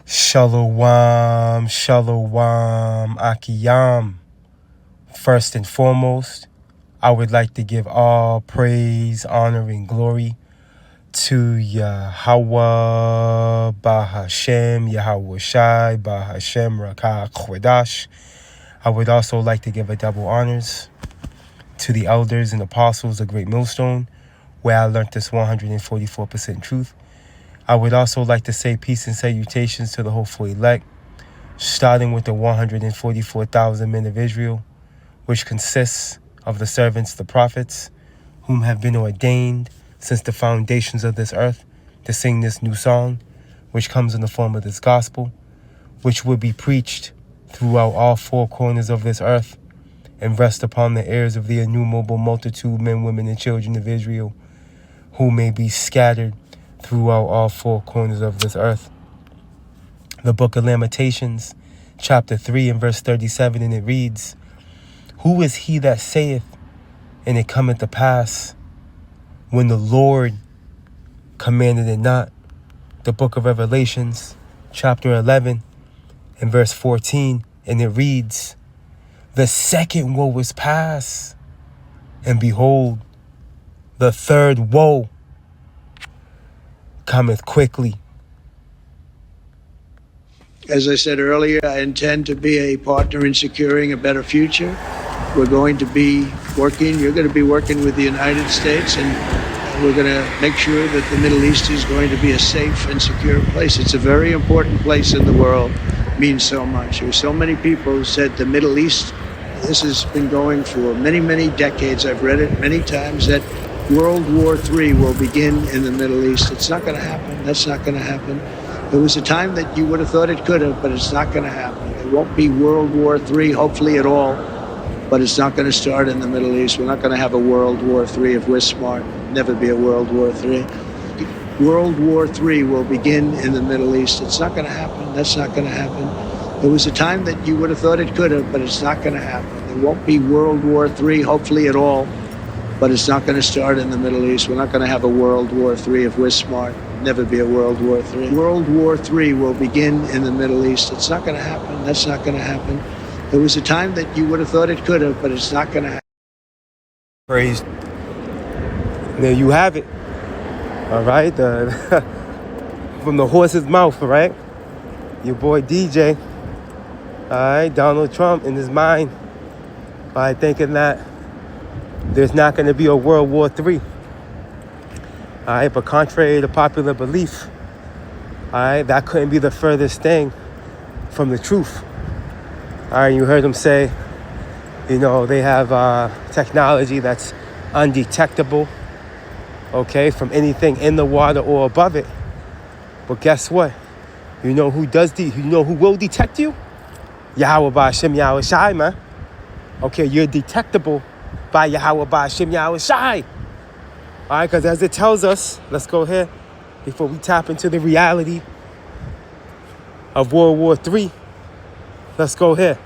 Shalom, shalom, akiyam. First and foremost, I would like to give all praise, honor, and glory to Yahweh, Bahashem, Yahweh Shai, Bahashem, Rakah, Chodesh. I would also like to give a double honors to the elders and apostles of Great Millstone, where I learned this 144% truth. I would also like to say peace and salutations to the hopeful elect, starting with the 144,000 men of Israel, which consists of the servants, the prophets, whom have been ordained since the foundations of this earth to sing this new song, which comes in the form of this gospel, which will be preached throughout all four corners of this earth and rest upon the ears of the innumerable multitude, men, women, and children of Israel, who may be scattered throughout all four corners of this earth. The book of Lamentations, chapter 3 and verse 37, and it reads, "Who is he that saith, and it cometh to pass, when the Lord commanded it not?" The book of Revelations, chapter 11 and verse 14, and it reads, "The second woe is past, and behold, the third woe cometh quickly." As I said earlier, I intend to be a partner in securing a better future. We're going to be working, you're going to be working with the United States, and we're going to make sure that the Middle East is going to be a safe and secure place. It's a very important place in the world. It means so much. There's so many people who said the Middle East, this has been going for many, many decades. I've read it many times that World War III will begin in the Middle East. It's not going to happen. That's not going to happen. There was a time that you would have thought it could have, but it's not going to happen. There won't be World War III, hopefully at all, but it's not going to start in the Middle East. We're not going to have a World War III if we're smart. Never be a World War III. World War III will begin in the Middle East. It's not going to happen. That's not going to happen. There was a time that you would have thought it could have, but it's not going to happen. There won't be World War III, hopefully at all, but it's not going to start in the Middle East. We're not going to have a World War III if we're smart. Never be a World War III. World War III will begin in the Middle East. It's not going to happen. That's not going to happen. There was a time that you would have thought it could have, but it's not going to happen. Praise. There you have it. All right. From the horse's mouth, all right? Your boy DJ. All right. Donald Trump in his mind. All right. Thinking that there's not going to be a World War III. All right. But contrary to popular belief, all right, that couldn't be the furthest thing from the truth. All right. You heard him say, you know, they have technology that's undetectable, okay, from anything in the water or above it. But guess what? You know who will detect you? Yahweh Ba'ashem Yahweh Shai, man. Okay, you're detectable by Yahweh Ba'ashem Yahweh Shai. All right, because as it tells us, let's go here before we tap into the reality of World War III. Let's go here.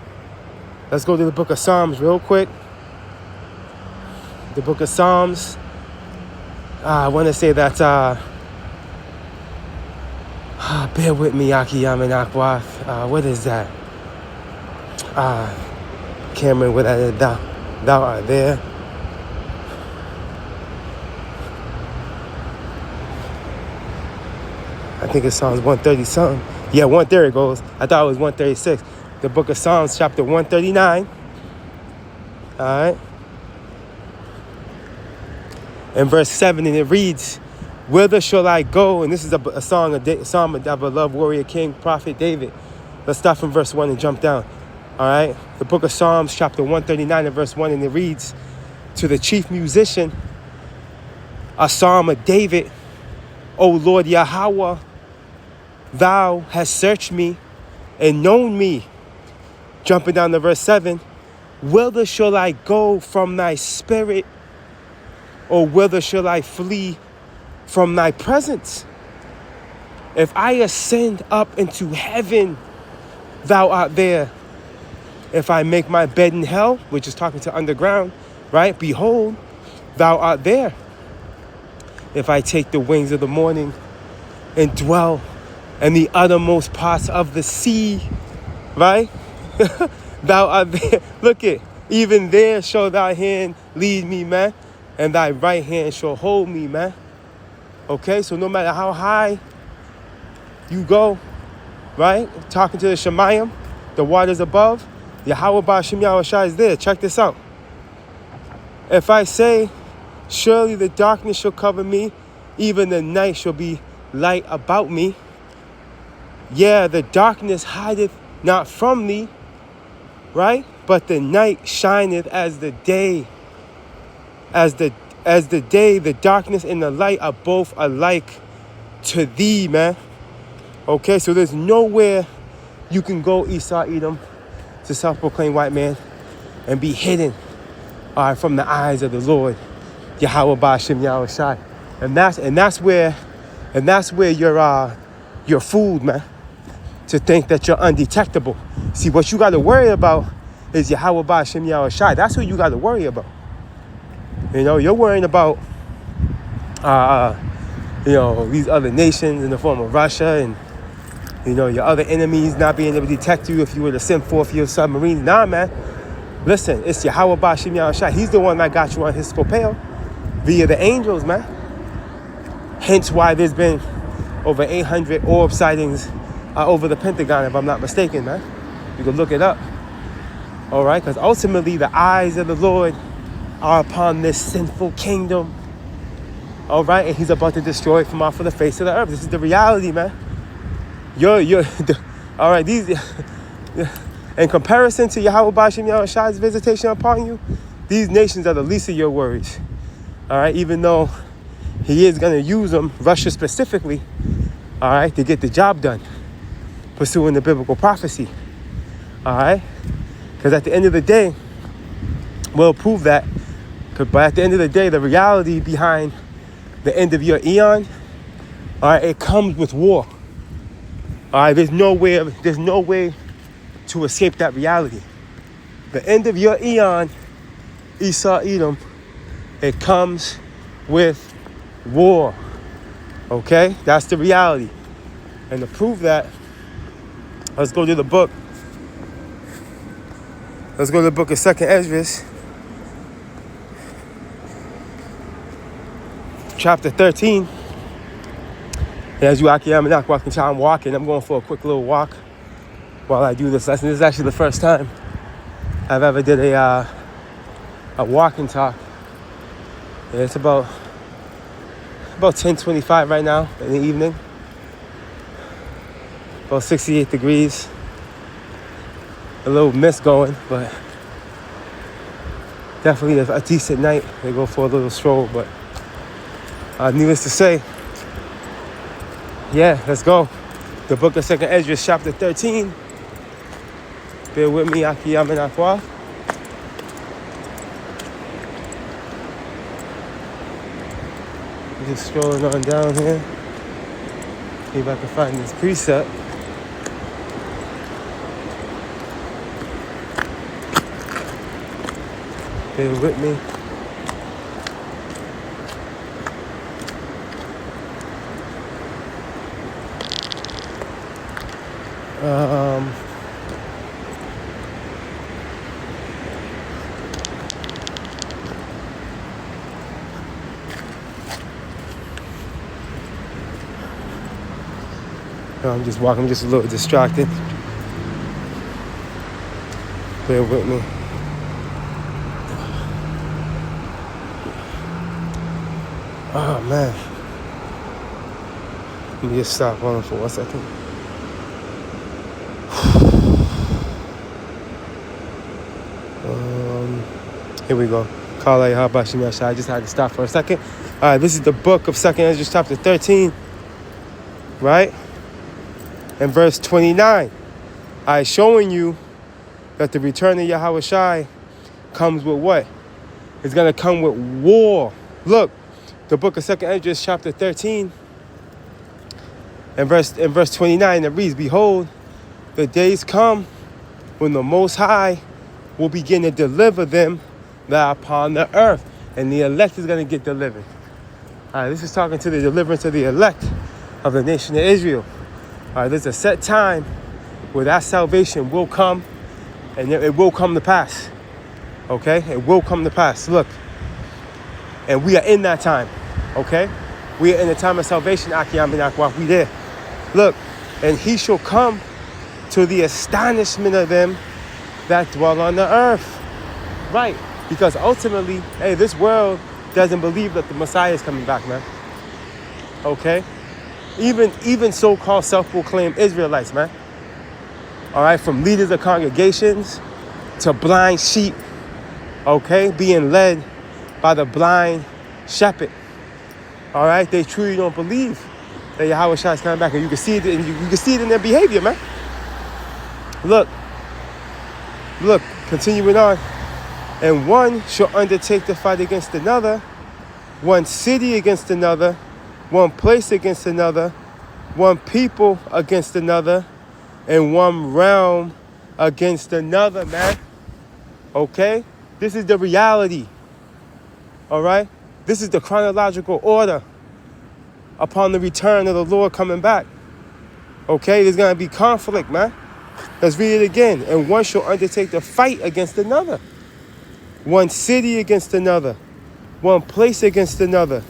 Let's go to the book of Psalms real quick. The book of Psalms. I want to say that, bear with me, Akiyam and Akwath. What is that? Cameron, without thou art there. I think it's Psalms 130 something. Yeah, 130 goes. I thought it was 136. The book of Psalms, chapter 139. All right. And verse 7, and it reads, "Whither shall I go?" And this is a psalm of our beloved warrior king, prophet David. Let's start from verse 1 and jump down. All right. The book of Psalms, chapter 139 and verse 1, and it reads, "To the chief musician, a psalm of David. O Lord Yahweh, thou hast searched me and known me." Jumping down to verse 7, "Whither shall I go from thy spirit? Or whither shall I flee from thy presence? If I ascend up into heaven, thou art there. If I make my bed in hell," which is talking to underground, right? "Behold, thou art there. If I take the wings of the morning and dwell and the uttermost parts of the sea, right? Thou art there. Look it. Even there shall thy hand lead me, man. And thy right hand shall hold me, man. Okay, so no matter how high you go, right? Talking to the Shemayim, the waters above, Yahweh Ba'ashem Yahushua is there. Check this out. If I say, surely the darkness shall cover me, even the night shall be light about me. Yeah, the darkness hideth not from thee, right? But the night shineth as the day. As the day, the darkness and the light are both alike to thee, man. Okay, so there's nowhere you can go, Esau Edom, to self-proclaimed white man, and be hidden from the eyes of the Lord, Yahweh Ba'ashem Yahushua. And that's where you're fooled, man. To think that you're undetectable. See, what you got to worry about is Yahweh Ba'ashem Yahushua. That's who you got to worry about. You know, you're worrying about, these other nations in the form of Russia and, your other enemies not being able to detect you if you were to send forth your submarines. Nah, man. Listen, it's Yahweh Ba'ashem Yahushua. He's the one that got you on his propel via the angels, man. Hence why there's been over 800 orb sightings over the Pentagon, if I'm not mistaken, man. You can look it up. All right? Because ultimately, the eyes of the Lord are upon this sinful kingdom. All right? And he's about to destroy it from off of the face of the earth. This is the reality, man. All right, these... In comparison to Yahweh Ba'ashem Yahushua's visitation upon you, these nations are the least of your worries. All right, even though he is going to use them, Russia specifically, all right, to get the job done, pursuing the biblical prophecy. All right, because at the end of the day, we'll prove that. But at the end of the day, the reality behind the end of your eon, all right, it comes with war. All right, there's no way to escape that reality. The end of your eon, Esau Edom, it comes with war. Okay? That's the reality. And to prove that, let's go to the book. Let's go to the book of 2nd Esdras, chapter 13. As you I'm not walking, I'm walking. I'm going for a quick little walk while I do this lesson. This is actually the first time I've ever did a walk and talk. Yeah, it's about 10:25 right now in the evening. About 68 degrees. A little mist going, but definitely a decent night to go for a little stroll. But needless to say, yeah, let's go. The book of 2nd Esdras, chapter 13. Bear with me, Akiyam and Akwa. Just scrolling on down here. See if I can find this precept. Bear with me. I'm just walking, I'm just a little distracted. Bear with me. Oh man. Let me just stop on for 1 second. Here we go. I just had to stop for a second. All right, this is the book of 2nd Esdras, chapter 13, right? And verse 29. I showing you that the return of Yahushua comes with what? It's going to come with war. Look, the book of 2nd Esdras, chapter 13, and verse 29, it reads, behold, the days come when the Most High will begin to deliver them that are upon the earth. And the elect is going to get delivered. All right, this is talking to the deliverance of the elect of the nation of Israel. right, there's a set time where that salvation will come, and it will come to pass. Okay? It will come to pass. Look. And we are in that time. Okay? We are in the time of salvation, Akiyam bin Akwaf. We there. Look. And he shall come to the astonishment of them that dwell on the earth. Right. Because ultimately, hey, this world doesn't believe that the Messiah is coming back, man. Okay? Even so-called self-proclaimed Israelites, man. All right? From leaders of congregations to blind sheep, okay? Being led by the blind shepherd. All right? They truly don't believe that Yahweh Shai is coming back. And you can see it, and you can see it in their behavior, man. Look, continuing on. And one shall undertake to fight against another, one city against another, one place against another, one people against another, and one realm against another, man. Okay? This is the reality. All right? This is the chronological order upon the return of the Lord coming back. Okay? There's going to be conflict, man. Let's read it again. And one shall undertake to fight against another. One city against another. One place against another.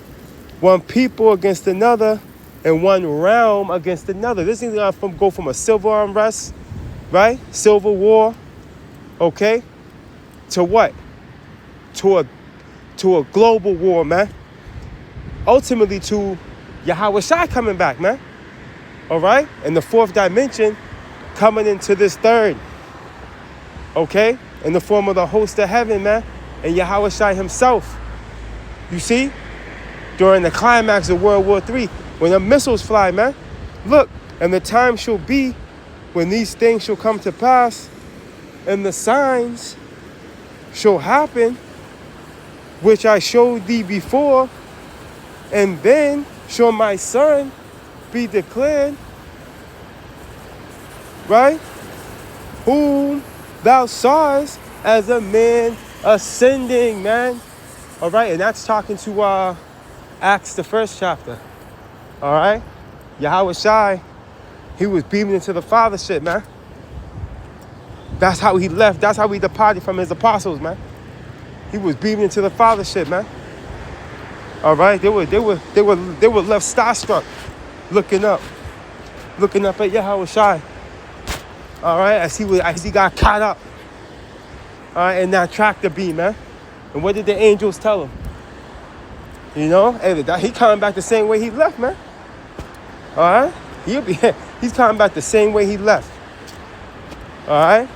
One people against another. And one realm against another. This is going to go from a civil unrest, right? Civil war, okay? To what? To a global war, man. Ultimately to Yahweh Shai coming back, man. All right? And the fourth dimension coming into this third, okay? In the form of the host of heaven, man. And Yahweh Shai himself. You see? During the climax of World War III, when the missiles fly, man. Look, and the time shall be when these things shall come to pass, and the signs shall happen, which I showed thee before, and then shall my son be declared, right? Whom thou sawest as a man ascending, man. All right, and that's talking to Acts, the first chapter. All right, Yahweh Shai, he was beaming into the fathership, man. That's how he left. That's how he departed from his apostles, man. He was beaming into the fathership, man. All right, they were left starstruck, looking up at Yahweh Shai. All right, as he got caught up, all right, in that tractor beam, man. And what did the angels tell him? You know, hey, he coming back the same way he left, man. All right, he's coming back the same way he left. All right,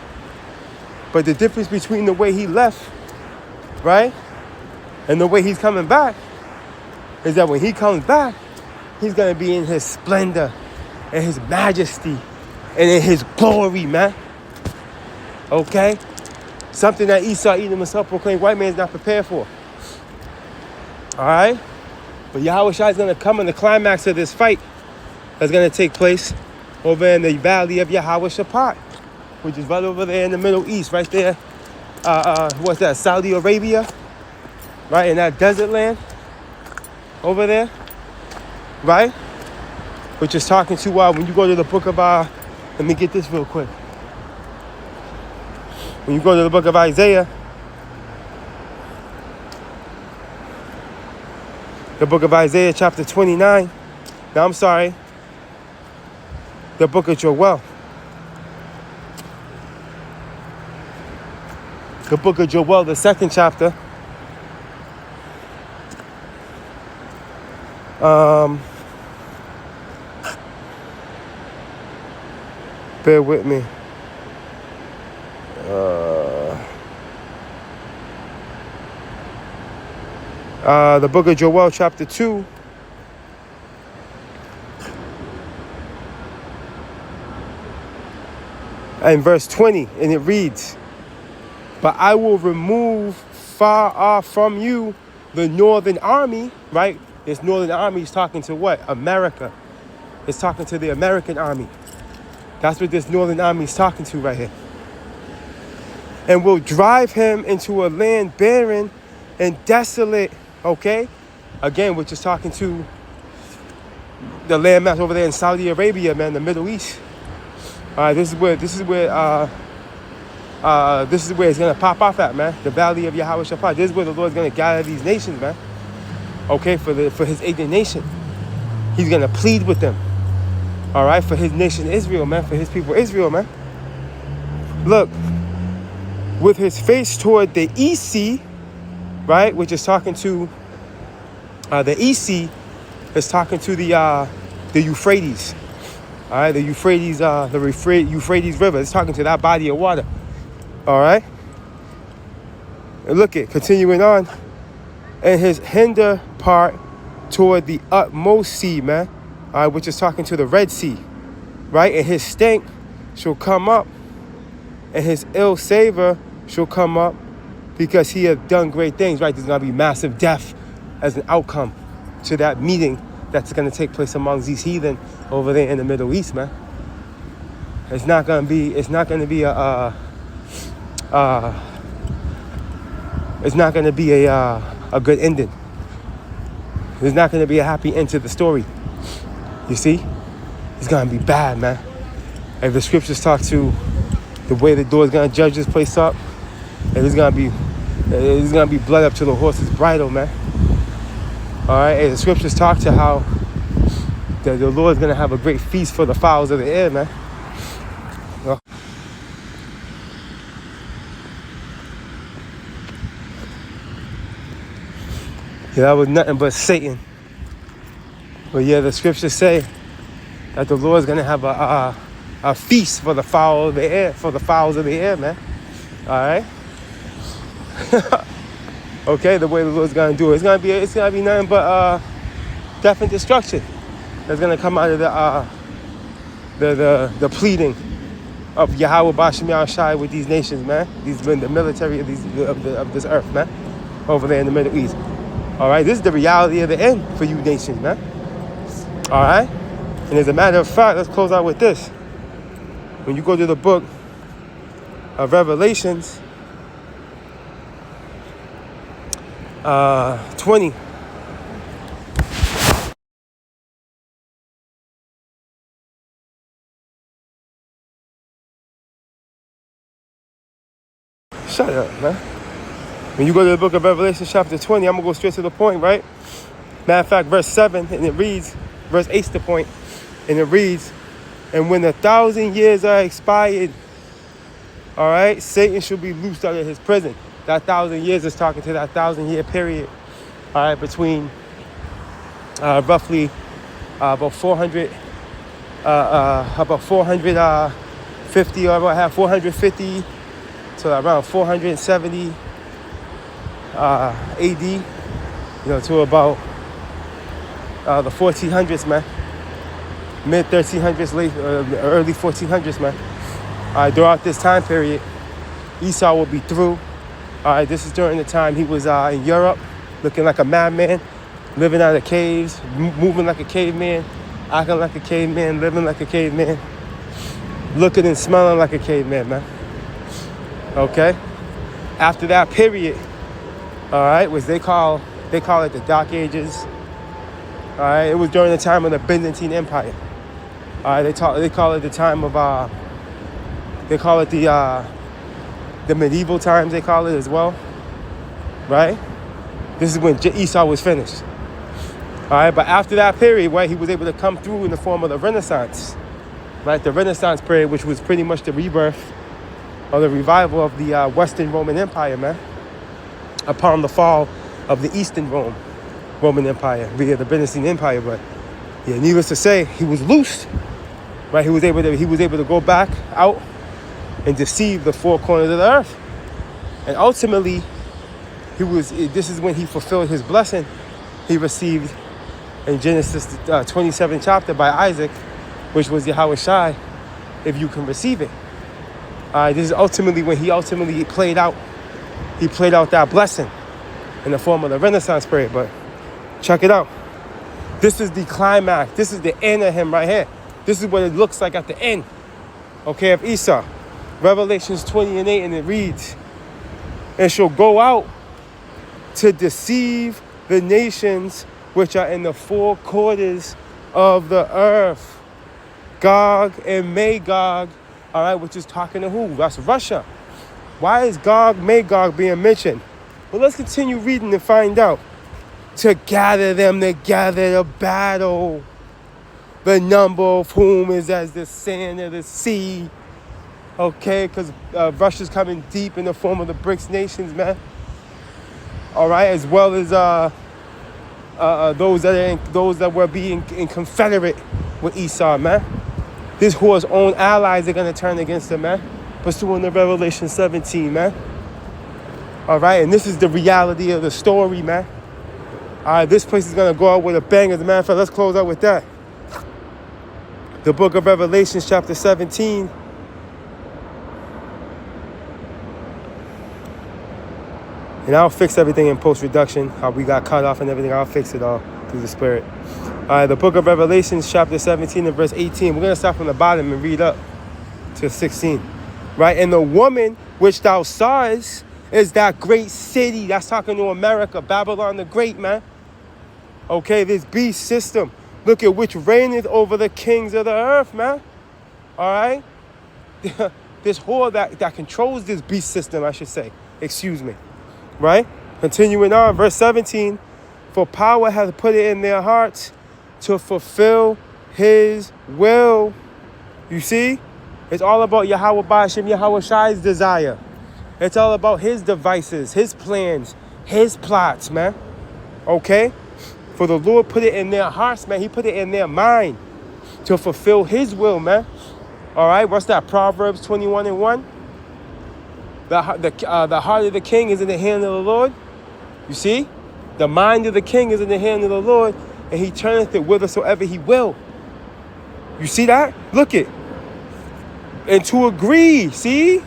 but the difference between the way he left, right, and the way he's coming back is that when he comes back, he's gonna be in his splendor and his majesty and in his glory, man. Okay, something that Esau, Edom, and self-proclaimed white man is not prepared for. All right, but Yahweh Shai is gonna come in the climax of this fight that's gonna take place over in the valley of Yahweh Shaphat, which is right over there in the Middle East, right there. What's that? Saudi Arabia, right in that desert land over there, right? Which is talking to when you go to the book of let me get this real quick. When you go to the book of Isaiah, the book of Isaiah chapter 29. No, I'm sorry. The book of Joel. The book of Joel, the second chapter. Bear with me. The book of Joel, chapter 2. And verse 20, and it reads, "But I will remove far off from you the northern army," right? This northern army is talking to what? America. It's talking to the American army. That's what this northern army is talking to right here. "And will drive him into a land barren and desolate," okay? Again, which is talking to the landmass over there in Saudi Arabia, man, the Middle East. All right, this is where it's gonna pop off at, man. The Valley of Yahweh Shaphat. This is where the Lord's gonna gather these nations, man. Okay, for his indignation. He's gonna plead with them. All right, for his nation Israel, man, for his people Israel, man. Look, with his face toward the East Sea, right, which is talking to the East Sea, is talking to the Euphrates. All right, the Euphrates River. It's talking to that body of water. All right, and look at continuing on, and his hinder part toward the utmost sea, man. All right, which is talking to the Red Sea, right? And his stank shall come up, and his ill savor shall come up, because he hath done great things, right? There's going to be massive death as an outcome to that meeting that's going to take place amongst these heathen over there in the Middle East, man. It's not going to be a good ending. There's not going to be a happy end to the story. You see? It's going to be bad, man. If the scriptures talk to the way the Lord's going to judge this place up, and there's going to be blood up to the horse's bridle, man. All right? And the scriptures talk to how the Lord's going to have a great feast for the fowls of the air, man. Yeah, that was nothing but Satan. But yeah, the scriptures say that the Lord's gonna have a feast for the fowl of the air, for the fowls of the air, man. All right. Okay, the way the Lord's gonna do it, it's gonna be nothing but death and destruction that's gonna come out of the pleading of Yahweh Bashem Yahushai with these nations, man. The military of this earth, man, over there in the Middle East. All right, this is the reality of the end for you nations, man. All right, and as a matter of fact, let's close out with this. When you go to the book of Revelations 20. Shut up, man. When you go to the book of Revelation chapter 20, I'm going to go straight to the point, right? Matter of fact, verse 7, and it reads, verse 8's the point, and it reads, and when 1,000 years are expired, all right, Satan shall be loosed out of his prison. That 1,000 years is talking to that 1,000-year period, all right, between roughly about 450 or about 450 to around 470 AD, you know, to about the 1400s, man. Mid 1300s, late early 1400s, man. Throughout this time period, Esau will be through. This is during the time he was in Europe, looking like a madman, living out of caves, moving like a caveman, acting like a caveman, living like a caveman, looking and smelling like a caveman, man. Okay? After that period, all right, which they call it the Dark Ages. All right, it was during the time of the Byzantine Empire. All right, they call it the time of they call it the medieval times. They call it as well, right? This is when Esau was finished. All right, but after that period, right, he was able to come through in the form of the Renaissance, right? The Renaissance period, which was pretty much the rebirth or the revival of the Western Roman Empire, man, upon the fall of the Eastern Roman Empire via the Byzantine Empire. But yeah, needless to say, he was loosed, right? He was able to go back out and deceive the four corners of the earth, and ultimately, this is when he fulfilled his blessing he received in Genesis 27th chapter by Isaac, which was Yahweh Shai, if you can receive it. This is ultimately when he played out that blessing in the form of the Renaissance period. But check it out. This is the climax. This is the end of him right here. This is what it looks like at the end, okay, of Esau. Revelations 20:8, and it reads, and shall go out to deceive the nations which are in the four quarters of the earth. Gog and Magog, all right, which is talking to who? That's Russia. Why is Gog, Magog being mentioned? Well, let's continue reading to find out. To gather them together to battle, the number of whom is as the sand of the sea. Okay, because Russia's coming deep in the form of the BRICS nations, man. All right, as well as those that were being in confederate with Esau, man. This whore's own allies are gonna turn against him, man. Pursuing the Revelation 17, man. All right, and this is the reality of the story, man. All right, this place is gonna go out with a bang. As a matter of fact, let's close out with that. The book of Revelation, chapter 17. And I'll fix everything in post-reduction, how we got cut off and everything. I'll fix it all through the Spirit. All right, the book of Revelation, chapter 17 and verse 18. We're going to start from the bottom and read up to 16. Right? And the woman which thou sawest is that great city. That's talking to America, Babylon the Great, man. Okay, this beast system. Look at which reigneth over the kings of the earth, man. All right? This whore that controls this beast system, I should say. Excuse me. Right? Continuing on, verse 17. For power hath put it in their hearts to fulfill his will. You see? It's all about Yahweh Ba'ashem, Yahweh Shai's desire. It's all about his devices, his plans, his plots, man. Okay? For the Lord put it in their hearts, man. He put it in their mind to fulfill his will, man. All right? What's that? Proverbs 21 and 1. The heart of the king is in the hand of the Lord. You see? The mind of the king is in the hand of the Lord, and he turneth it whithersoever he will. You see that? Look it. And to agree, see?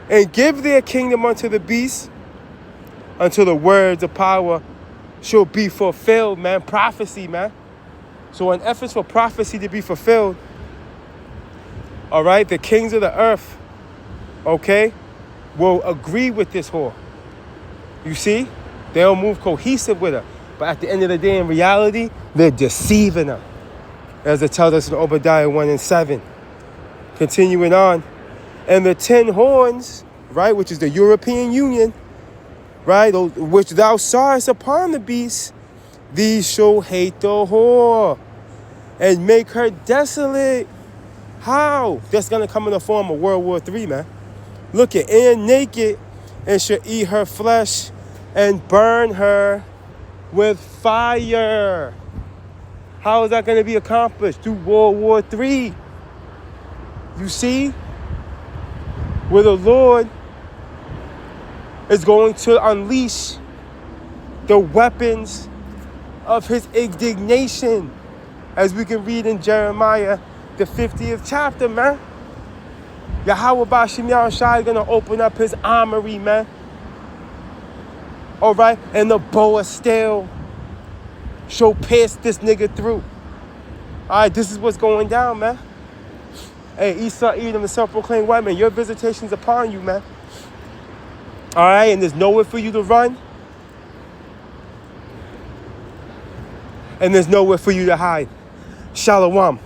And give their kingdom unto the beast, until the words of power shall be fulfilled, man. Prophecy, man. So in efforts for prophecy to be fulfilled, all right, the kings of the earth, okay, will agree with this whore. You see? They'll move cohesive with her. But at the end of the day, in reality, they're deceiving her. As it tells us in Obadiah 1 and 7. Continuing on. And the 10 horns, right, which is the European Union, right, which thou sawest upon the beast, these shall hate the whore and make her desolate. How? That's going to come in the form of World War III, man. Look at, and naked, and shall eat her flesh and burn her with fire. How is that going to be accomplished? Through World War III. You see? Where the Lord is going to unleash the weapons of his indignation. As we can read in Jeremiah, the 50th chapter, man. Yahweh Ba'ashem Yahweh Shai is going to open up his armory, man. All right? And the bow of steel shall pierce this nigga through. All right, this is what's going down, man. Hey, Esau, Edom, the self-proclaimed white man, your visitation's upon you, man. All right, and there's nowhere for you to run. And there's nowhere for you to hide. Shalom.